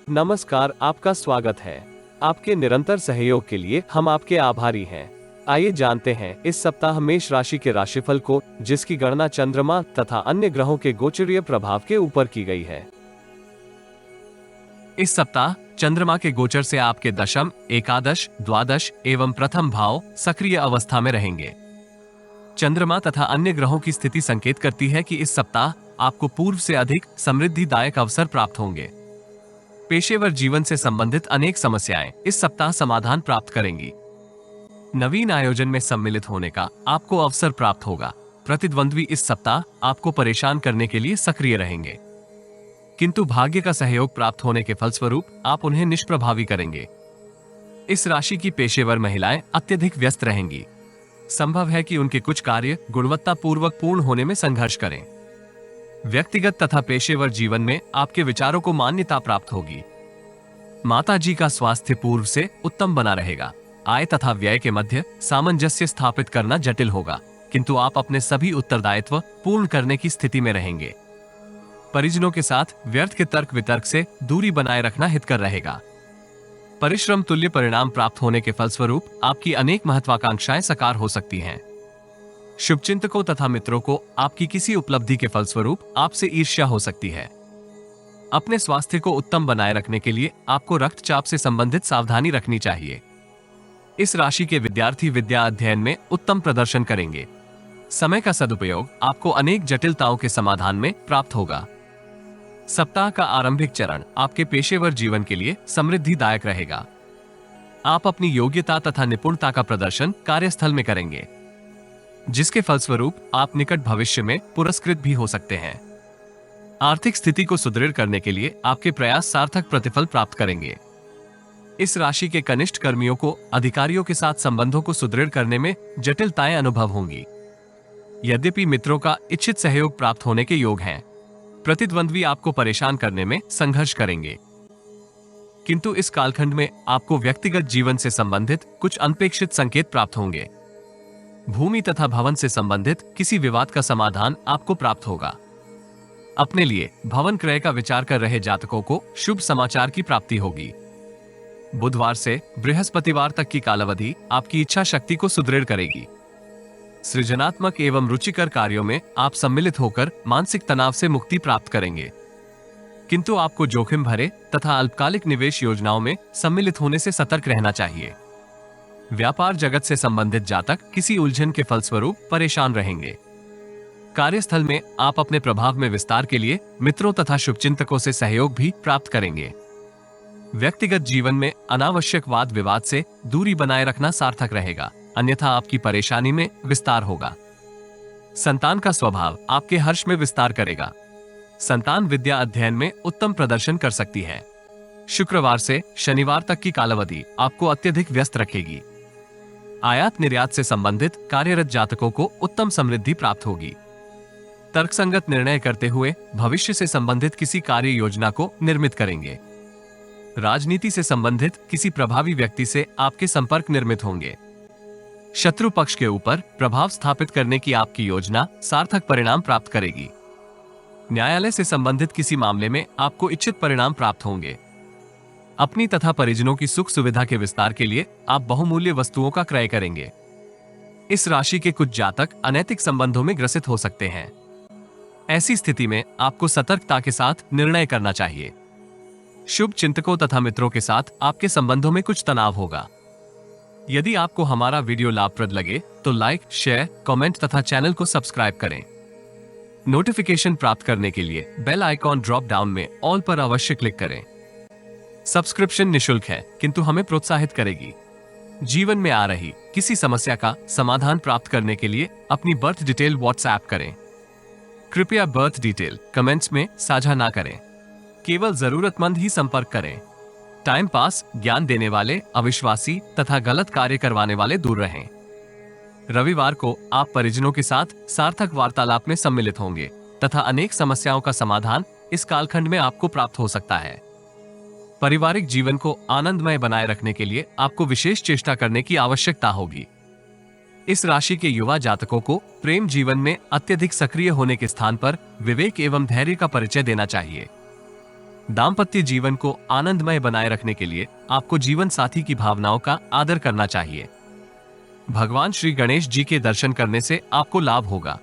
नमस्कार, आपका स्वागत है। आपके निरंतर सहयोग के लिए हम आपके आभारी हैं। आइए जानते हैं इस सप्ताह मेष राशि के राशिफल को, जिसकी गणना चंद्रमा तथा अन्य ग्रहों के गोचरीय प्रभाव के ऊपर की गई है। इस सप्ताह चंद्रमा के गोचर से आपके दशम, एकादश, द्वादश एवं प्रथम भाव सक्रिय अवस्था में रहेंगे। चंद्रमा तथा अन्य ग्रहों की स्थिति संकेत करती है कि इस सप्ताह आपको पूर्व से अधिक समृद्धिदायक अवसर प्राप्त होंगे। पेशेवर जीवन से संबंधित अनेक समस्याएं इस सप्ताह समाधान प्राप्त करेंगी। नवीन आयोजन में सम्मिलित होने का आपको अवसर प्राप्त होगा। प्रतिद्वंद्वी इस सप्ताह आपको परेशान करने के लिए सक्रिय रहेंगे, किंतु भाग्य का सहयोग प्राप्त होने के फलस्वरूप आप उन्हें निष्प्रभावी करेंगे। इस राशि की पेशेवर महिलाएं अत्यधिक व्यस्त रहेंगी। संभव है कि उनके कुछ कार्य गुणवत्तापूर्वक पूर्ण होने में संघर्ष करें। व्यक्तिगत तथा पेशेवर जीवन में आपके विचारों को मान्यता प्राप्त होगी। माताजी का स्वास्थ्य पूर्व से उत्तम बना रहेगा। आय तथा व्यय के मध्य सामंजस्य स्थापित करना जटिल होगा, किंतु आप अपने सभी उत्तरदायित्व पूर्ण करने की स्थिति में रहेंगे। परिजनों के साथ व्यर्थ के तर्क वितर्क से दूरी बनाए रखना हितकर रहेगा। परिश्रम तुल्य परिणाम प्राप्त होने के फलस्वरूप आपकी अनेक महत्वाकांक्षाएं साकार हो सकती हैं। शुभचिंतकों तथा मित्रों को आपकी किसी उपलब्धि के फलस्वरूप आपसे ईर्ष्या हो सकती है। अपने स्वास्थ्य को उत्तम बनाए रखने के लिए आपको रक्तचाप से संबंधित सावधानी रखनी चाहिए। इस राशि के विद्यार्थी विद्या अध्ययन में उत्तम प्रदर्शन करेंगे। समय का सदुपयोग आपको अनेक जटिलताओं के समाधान में प्राप्त होगा। सप्ताह का आरंभिक चरण आपके पेशेवर जीवन के लिए समृद्धिदायक रहेगा। आप अपनी योग्यता तथा निपुणता का प्रदर्शन कार्यस्थल में करेंगे, जिसके फलस्वरूप आप निकट भविष्य में पुरस्कृत भी हो सकते हैं। आर्थिक स्थिति को सुदृढ़ करने के लिए आपके प्रयास सार्थक प्रतिफल प्राप्त करेंगे। इस राशि के कनिष्ठ कर्मियों को अधिकारियों के साथ संबंधों को सुदृढ़ करने में जटिलताएं अनुभव होंगी। यद्यपि मित्रों का इच्छित सहयोग प्राप्त होने के योग हैं, प्रतिद्वंद्वी आपको परेशान करने में संघर्ष करेंगे, किंतु इस कालखंड में आपको व्यक्तिगत जीवन से संबंधित कुछ अनपेक्षित संकेत प्राप्त होंगे। भूमि तथा भवन से संबंधित किसी विवाद का समाधान आपको प्राप्त होगा। अपने लिए भवन क्रय का विचार कर रहे जातकों को शुभ समाचार की प्राप्ति होगी। बुधवार से बृहस्पतिवार तक की कालावधि आपकी इच्छा शक्ति को सुदृढ़ करेगी। सृजनात्मक एवं रुचिकर कार्यों में आप सम्मिलित होकर मानसिक तनाव से मुक्ति प्राप्त करेंगे, किंतु आपको जोखिम भरे तथा अल्पकालिक निवेश योजनाओं में सम्मिलित होने से सतर्क रहना चाहिए। व्यापार जगत से संबंधित जातक किसी उलझन के फलस्वरूप परेशान रहेंगे। कार्यस्थल में आप अपने प्रभाव में विस्तार के लिए मित्रों तथा शुभचिंतकों से सहयोग भी प्राप्त करेंगे। व्यक्तिगत जीवन में अनावश्यक वाद विवाद से दूरी बनाए रखना सार्थक रहेगा, अन्यथा आपकी परेशानी में विस्तार होगा। संतान का स्वभाव आपके हर्ष में विस्तार करेगा। संतान विद्या अध्ययन में उत्तम प्रदर्शन कर सकती है। शुक्रवार से शनिवार तक की कालावधि आपको अत्यधिक व्यस्त रखेगी। आयात निर्यात से संबंधित कार्यरत जातकों को उत्तम समृद्धि प्राप्त होगी। तर्कसंगत निर्णय करते हुए भविष्य से संबंधित किसी कार्य योजना को निर्मित करेंगे। राजनीति से संबंधित किसी प्रभावी व्यक्ति से आपके संपर्क निर्मित होंगे। शत्रु पक्ष के ऊपर प्रभाव स्थापित करने की आपकी योजना सार्थक परिणाम प्राप्त करेगी। न्यायालय से संबंधित किसी मामले में आपको इच्छित परिणाम प्राप्त होंगे। अपनी तथा परिजनों की सुख सुविधा के विस्तार के लिए आप बहुमूल्य वस्तुओं का क्रय करेंगे। इस राशि के कुछ जातक अनैतिक संबंधों में ग्रसित हो सकते हैं। ऐसी स्थिति में आपको सतर्कता के साथ निर्णय करना चाहिए। शुभ चिंतकों तथा मित्रों के साथ आपके संबंधों में कुछ तनाव होगा। यदि आपको हमारा वीडियो लाभप्रद लगे तो लाइक, शेयर, कमेंट तथा चैनल को सब्सक्राइब करें। नोटिफिकेशन प्राप्त करने के लिए बेल आइकॉन ड्रॉप डाउन में ऑल पर अवश्य क्लिक करें। सब्सक्रिप्शन निशुल्क है, किंतु हमें प्रोत्साहित करेगी। जीवन में आ रही किसी समस्या का समाधान प्राप्त करने के लिए अपनी बर्थ डिटेल व्हाट्सएप करें। कृपया बर्थ डिटेल कमेंट्स में साझा ना करें। केवल जरूरतमंद ही संपर्क करें। टाइम पास, ज्ञान देने वाले, अविश्वासी तथा गलत कार्य करवाने वाले दूर रहें। रविवार को आप परिजनों के साथ सार्थक वार्तालाप में सम्मिलित होंगे तथा अनेक समस्याओं का समाधान इस कालखंड में आपको प्राप्त हो सकता है। पारिवारिक जीवन को आनंदमय बनाए रखने के लिए आपको विशेष चेष्टा करने की आवश्यकता होगी। इस राशि के युवा जातकों को प्रेम जीवन में अत्यधिक सक्रिय होने के स्थान पर विवेक एवं धैर्य का परिचय देना चाहिए। दाम्पत्य जीवन को आनंदमय बनाए रखने के लिए आपको जीवन साथी की भावनाओं का आदर करना चाहिए। भगवान श्री गणेश जी के दर्शन करने से आपको लाभ होगा।